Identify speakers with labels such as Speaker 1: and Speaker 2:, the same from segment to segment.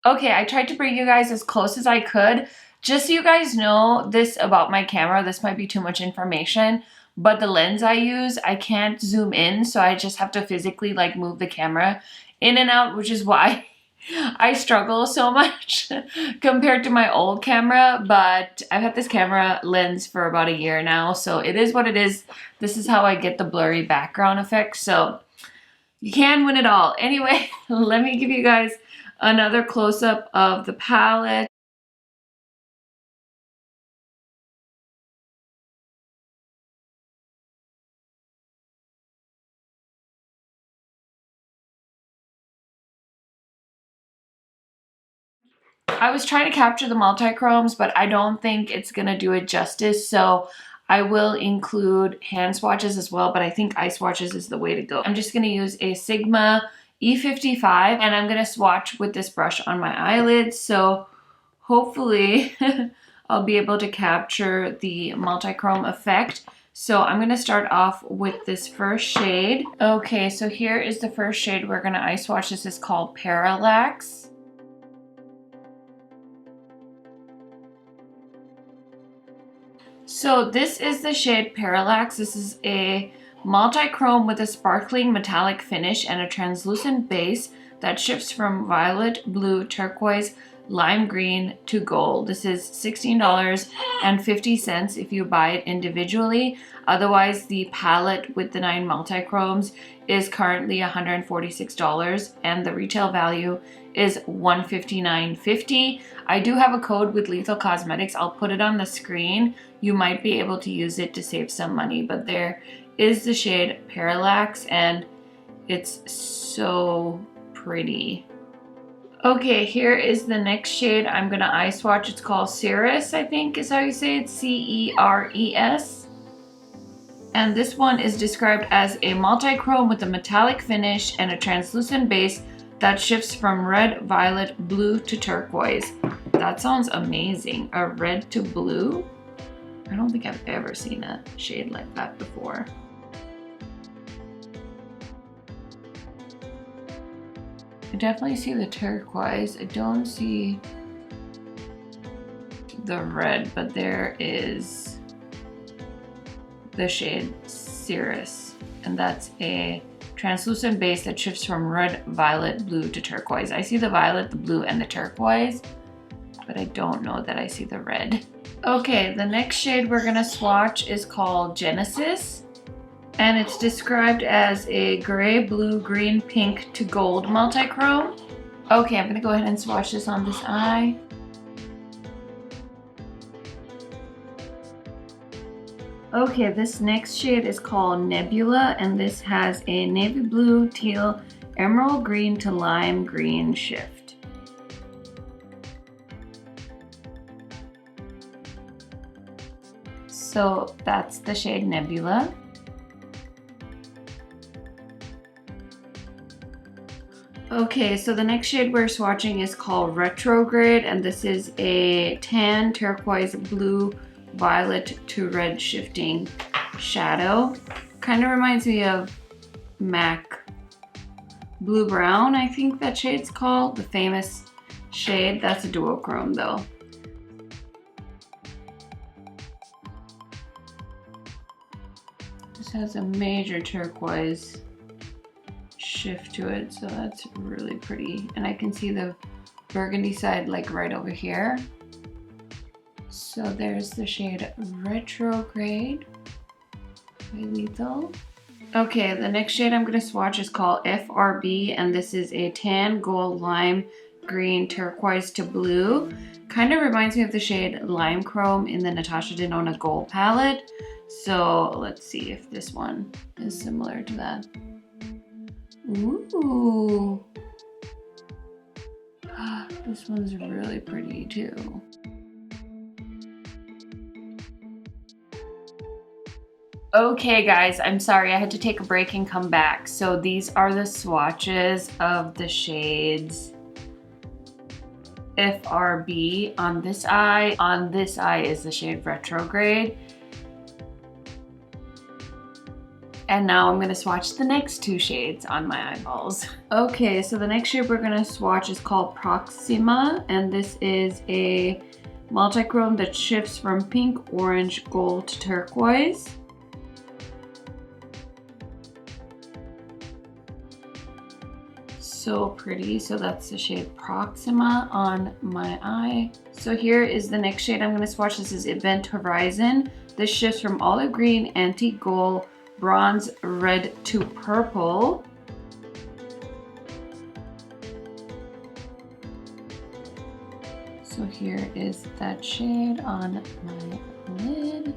Speaker 1: Okay, I tried to bring you guys as close as I could. Just so you guys know this about my camera, this might be too much information, but the lens I use, I can't zoom in, so I just have to physically like move the camera in and out, which is why I struggle so much compared to my old camera. But I've had this camera lens for about a year now, so it is what it is. This is how I get the blurry background effect, so you can win it all. Anyway, let me give you guys another close-up of the palette. I was trying to capture the multi-chromes, but I don't think it's gonna do it justice, so I will include hand swatches as well, but I think eye swatches is the way to go. I'm just gonna use a Sigma E55, and I'm gonna swatch with this brush on my eyelids, so hopefully I'll be able to capture the multi-chrome effect. So I'm gonna start off with this first shade. Okay, so here is the first shade we're gonna eye swatch. This is called Parallax. So this is the shade Parallax. This is a multi-chrome with a sparkling metallic finish and a translucent base that shifts from violet, blue, turquoise, lime green to gold. This is $16.50 if you buy it individually. Otherwise, the palette with the 9 multi-chromes is currently $146 and the retail value is $159.50. I do have a code with Lethal Cosmetics. I'll put it on the screen. You might be able to use it to save some money, but there is the shade Parallax and it's so pretty. Okay, here is the next shade I'm gonna eye swatch. It's called Ceres, I think is how you say it, C-E-R-E-S. And this one is described as a multi-chrome with a metallic finish and a translucent base that shifts from red, violet, blue to turquoise. That sounds amazing. A red to blue? I don't think I've ever seen a shade like that before. I definitely see the turquoise. I don't see the red, but there is the shade Ceres, and that's a translucent base that shifts from red, violet, blue to turquoise. I see the violet, the blue, and the turquoise, but I don't know that I see the red. Okay, the next shade we're gonna swatch is called Genesis, and it's described as a gray, blue, green, pink to gold multi-chrome. Okay, I'm gonna go ahead and swatch this on this eye. Okay, this next shade is called Nebula, and this has a navy blue, teal, emerald green to lime green shift. So that's the shade Nebula. Okay, so the next shade we're swatching is called Retrograde, and this is a tan, turquoise, blue, violet to red shifting shadow. Kind of reminds me of MAC Blue Brown, I think that shade's called, the famous shade. That's a duochrome though. This has a major turquoise shift to it, so that's really pretty. And I can see the burgundy side like right over here. So there's the shade Retrograde by Lethal. Okay, the next shade I'm gonna swatch is called FRB, and this is a tan, gold, lime, green, turquoise to blue. Kind of reminds me of the shade Lime Chrome in the Natasha Denona Gold palette. So let's see if this one is similar to that. Ooh. This one's really pretty too. Okay guys, I'm sorry, I had to take a break and come back. So these are the swatches of the shades FRB on this eye. On this eye is the shade Retrograde. And now I'm gonna swatch the next two shades on my eyeballs. Okay, so the next shade we're gonna swatch is called Proxima, and this is a multichrome that shifts from pink, orange, gold to turquoise. So pretty. So that's the shade Proxima on my eye. So here is the next shade I'm going to swatch. This is Event Horizon. This shifts from olive green, antique gold, bronze, red to purple. So here is that shade on my lid.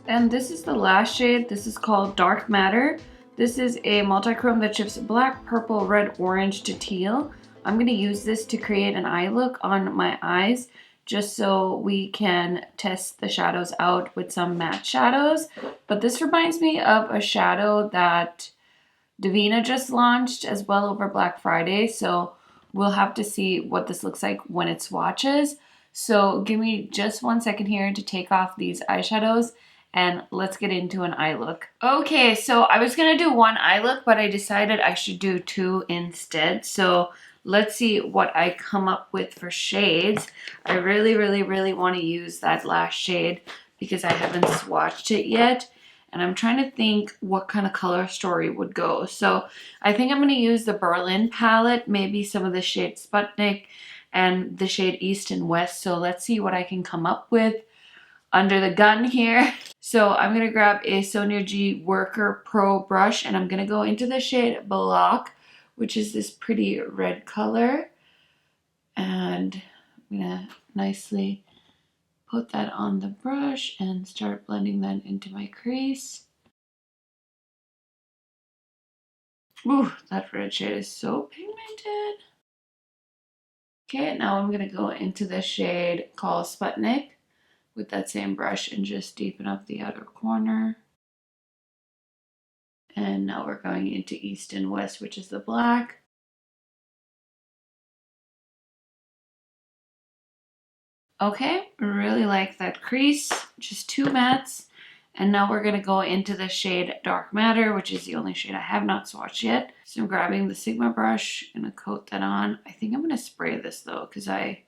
Speaker 1: And this is the last shade. This is called Dark Matter. This is a multichrome that shifts black, purple, red, orange to teal. I'm going to use this to create an eye look on my eyes just so we can test the shadows out with some matte shadows. But this reminds me of a shadow that Davina just launched as well over Black Friday. So we'll have to see what this looks like when it swatches. So give me just 1 second here to take off these eyeshadows and let's get into an eye look. Okay, so I was gonna do one eye look, but I decided I should do two instead. So let's see what I come up with for shades. I really want to use that last shade because I haven't swatched it yet. And I'm trying to think what kind of color story would go. So I think I'm gonna use the Berlin palette, maybe some of the shade Sputnik and the shade East and West. So let's see what I can come up with under the gun here. So I'm going to grab a Sonia G Worker Pro brush and I'm going to go into the shade Block, which is this pretty red color. And I'm going to nicely put that on the brush and start blending that into my crease. Ooh, that red shade is so pigmented. Okay, now I'm going to go into the shade called Sputnik with that same brush and just deepen up the outer corner. And now we're going into East and West, which is the black. Okay, really like that crease, just two mattes. And now we're gonna go into the shade Dark Matter, which is the only shade I have not swatched yet. So I'm grabbing the Sigma brush, gonna coat that on. I think I'm gonna spray this though, because I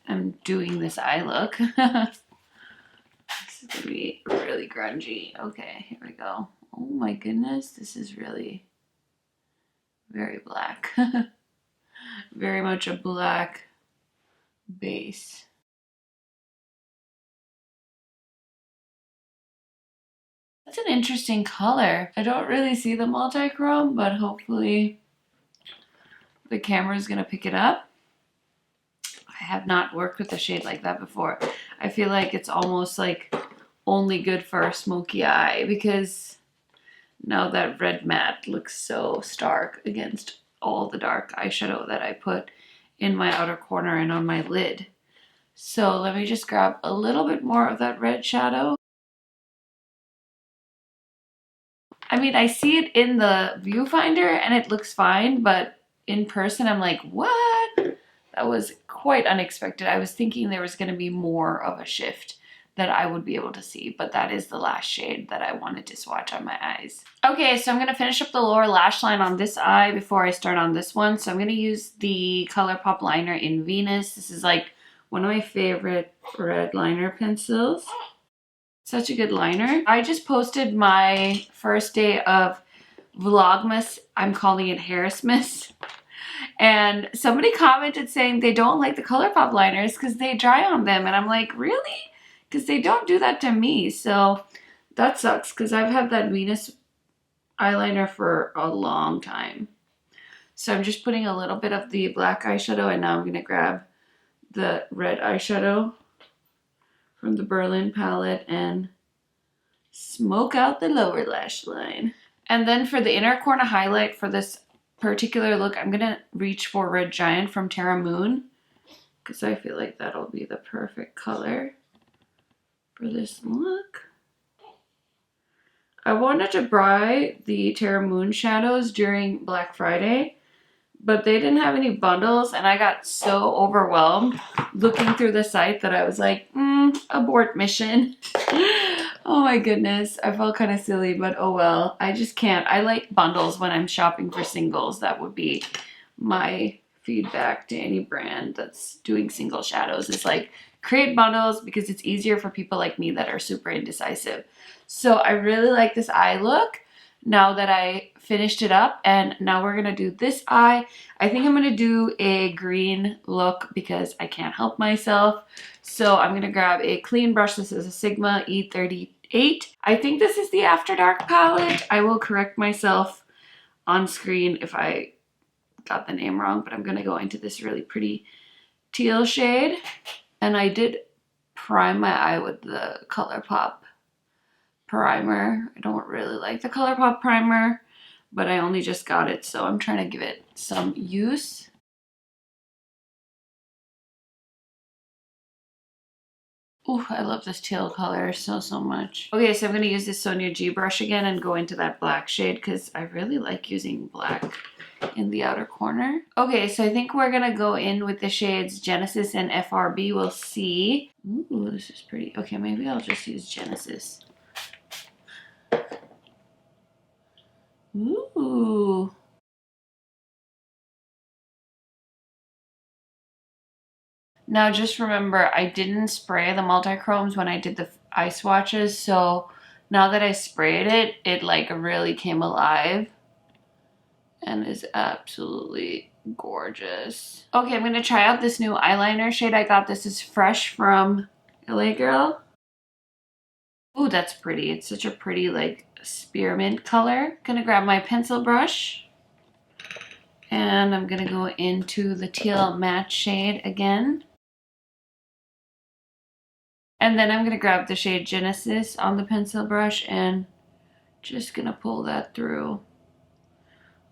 Speaker 1: am doing this eye look. This is gonna be really grungy. Okay, here we go. Oh my goodness, this is really very black. Very much a black base. That's an interesting color. I don't really see the multichrome, but hopefully the camera is gonna pick it up. I have not worked with a shade like that before. I feel like it's almost like only good for a smoky eye because now that red matte looks so stark against all the dark eyeshadow that I put in my outer corner and on my lid. So let me just grab a little bit more of that red shadow. I mean, I see it in the viewfinder and it looks fine, but in person I'm like, what? That was quite unexpected. I was thinking there was going to be more of a shift that I would be able to see, but that is the last shade that I wanted to swatch on my eyes. Okay, so I'm going to finish up the lower lash line on this eye before I start on this one. So I'm going to use the ColourPop liner in Venus. This is like one of my favorite red liner pencils. Such a good liner. I just posted my first day of Vlogmas. I'm calling it Harrismas. And somebody commented saying they don't like the ColourPop liners because they dry on them. And I'm like, really? Because they don't do that to me. So that sucks because I've had that Venus eyeliner for a long time. So I'm just putting a little bit of the black eyeshadow and now I'm going to grab the red eyeshadow from the Berlin palette and smoke out the lower lash line. And then for the inner corner highlight for this particular look, I'm gonna reach for Red Giant from Terra Moon because I feel like that'll be the perfect color for this look. I wanted to buy the Terra Moon shadows during Black Friday, but they didn't have any bundles, and I got so overwhelmed looking through the site that I was like, abort mission. Oh my goodness, I felt kind of silly, but oh well. I just can't. I like bundles when I'm shopping for singles. That would be my feedback to any brand that's doing single shadows, is like, create bundles because it's easier for people like me that are super indecisive. So I really like this eye look now that I finished it up, and now we're gonna do this eye. I think I'm gonna do a green look because I can't help myself. So I'm gonna grab a clean brush. This is a Sigma E38. I think this is the After Dark palette. I will correct myself on screen if I got the name wrong, but I'm gonna go into this really pretty teal shade. And I did prime my eye with the ColourPop primer. I don't really like the ColourPop primer, but I only just got it, so I'm trying to give it some use. Ooh, I love this teal color so much. Okay, so I'm going to use this Sonia G brush again and go into that black shade because I really like using black in the outer corner. Okay, so I think we're going to go in with the shades Genesis and FRB. We'll see. Ooh, this is pretty. Okay, maybe I'll just use Genesis. Ooh. Now just remember, I didn't spray the Multichromes when I did the eye swatches, so now that I sprayed it, it like really came alive and is absolutely gorgeous. Okay, I'm gonna try out this new eyeliner shade I got. This is Fresh from LA Girl. Ooh, that's pretty. It's such a pretty like spearmint color. Gonna grab my pencil brush and I'm gonna go into the teal matte shade again. And then I'm going to grab the shade Genesis on the pencil brush and just going to pull that through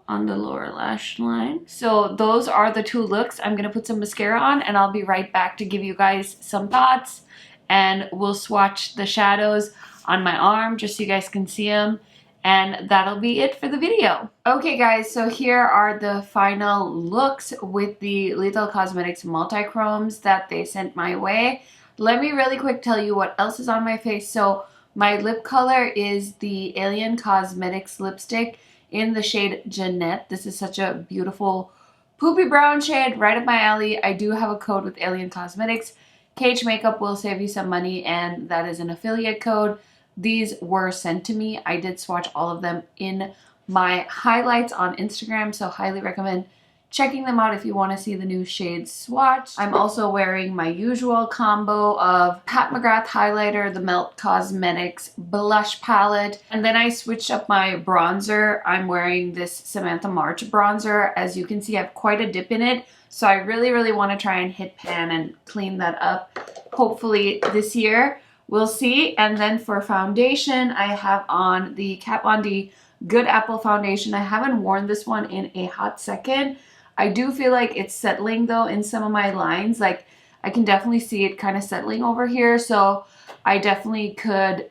Speaker 1: on the lower lash line. So those are the two looks. I'm going to put some mascara on and I'll be right back to give you guys some thoughts. And we'll swatch the shadows on my arm just so you guys can see them. And that'll be it for the video. Okay guys, so here are the final looks with the Lethal Cosmetics Multichromes that they sent my way. Let me really quick tell you what else is on my face. So my lip color is the Alien Cosmetics lipstick in the shade Jeanette. This is such a beautiful poopy brown shade, right up my alley. I do have a code with Alien Cosmetics. KHMAKEUP will save you some money, and that is an affiliate code. These were sent to me. I did swatch all of them in my highlights on Instagram, so highly recommend checking them out if you want to see the new shades swatch. I'm also wearing my usual combo of Pat McGrath highlighter, the Melt Cosmetics blush palette, and then I switched up my bronzer. I'm wearing this Samantha March bronzer. As you can see, I have quite a dip in it, so I really want to try and hit pan and clean that up, hopefully this year. We'll see. And then for foundation, I have on the Kat Von D Good Apple foundation. I haven't worn this one in a hot second. I do feel like it's settling though in some of my lines. Like I can definitely see it kind of settling over here. So I definitely could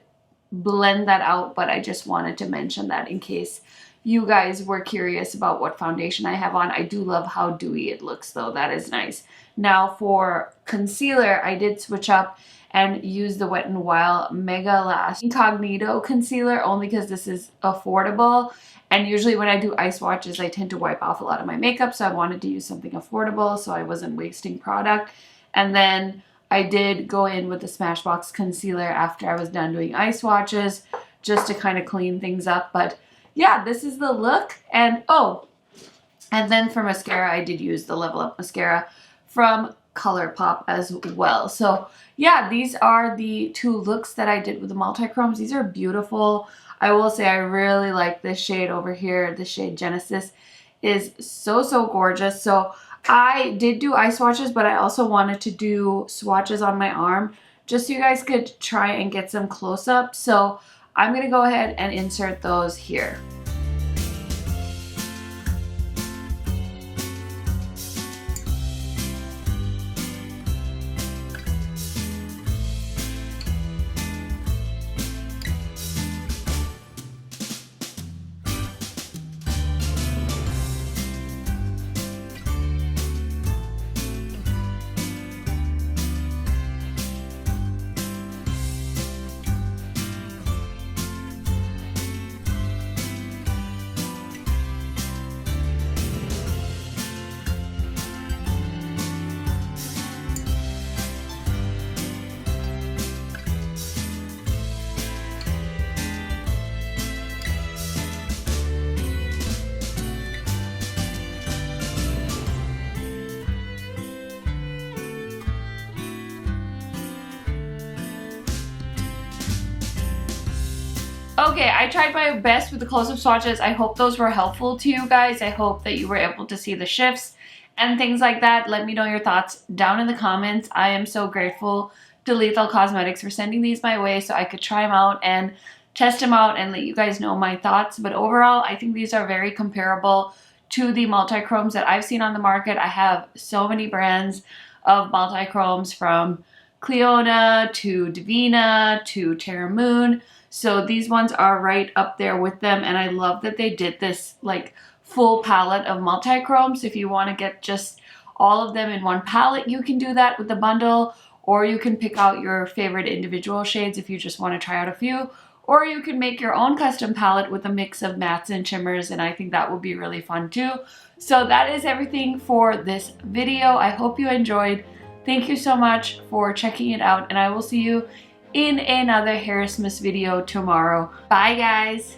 Speaker 1: blend that out, but I just wanted to mention that in case you guys were curious about what foundation I have on. I do love how dewy it looks though. That is nice. Now for concealer, I did switch up and use the Wet n Wild Mega Lash Incognito Concealer only because this is affordable. And usually when I do eye swatches, I tend to wipe off a lot of my makeup, so I wanted to use something affordable so I wasn't wasting product. And then I did go in with the Smashbox Concealer after I was done doing eye swatches just to kind of clean things up. But yeah, this is the look. And oh, and then for mascara, I did use the Level Up Mascara from ColourPop as well. So yeah, these are the two looks that I did with the Multichromes. These are beautiful. I will say I really like this shade over here. The shade Genesis is so gorgeous. So I did do eye swatches, but I also wanted to do swatches on my arm just so you guys could try and get some close-up. So I'm going to go ahead and insert those here. Okay, I tried my best with the close-up swatches. I hope those were helpful to you guys. I hope that you were able to see the shifts and things like that. Let me know your thoughts down in the comments. I am so grateful to Lethal Cosmetics for sending these my way so I could try them out and test them out and let you guys know my thoughts. But overall, I think these are very comparable to the multichromes that I've seen on the market. I have so many brands of multichromes, from Cleona to Divina to Terra Moon. So these ones are right up there with them, and I love that they did this like full palette of multichromes. If you want to get just all of them in one palette, you can do that with the bundle, or you can pick out your favorite individual shades if you just want to try out a few, or you can make your own custom palette with a mix of mattes and shimmers, and I think that would be really fun too. So that is everything for this video. I hope you enjoyed. Thank you so much for checking it out, and I will see you in another Harrismas video tomorrow. Bye guys!